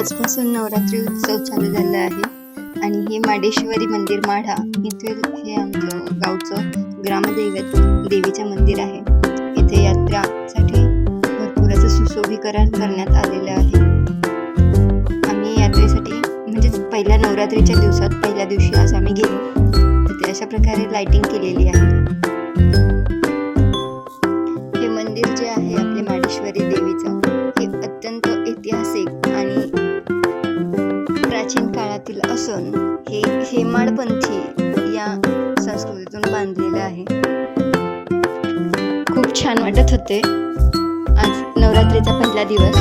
आजपासून नवरात्री उत्सव चालू झाला आहे आणि हे माडेश्वरी मंदिर माढा इथे हे आमचं गावचं ग्रामदैवत देवीचं मंदिर आहे। इथे यात्रासाठी भरपूर असं सुशोभीकरण करण्यात आलेलं आहे। आम्ही यात्रेसाठी म्हणजे पहिल्या नवरात्रीच्या दिवसात पहिल्या दिवशी आज आम्ही गेलो, तिथे अशा प्रकारे लाइटिंग केलेली आहे। हे मंदिर जे आहे आपले माडेश्वरी देवीचं हे अत्यंत ऐतिहासिक आणि प्राचीन काळातील असून हे हेमाडपंथी या संस्कृतीतून बांधलेलं आहे। खूप छान वाटत होते। आज नवरात्रीचा पहिला दिवस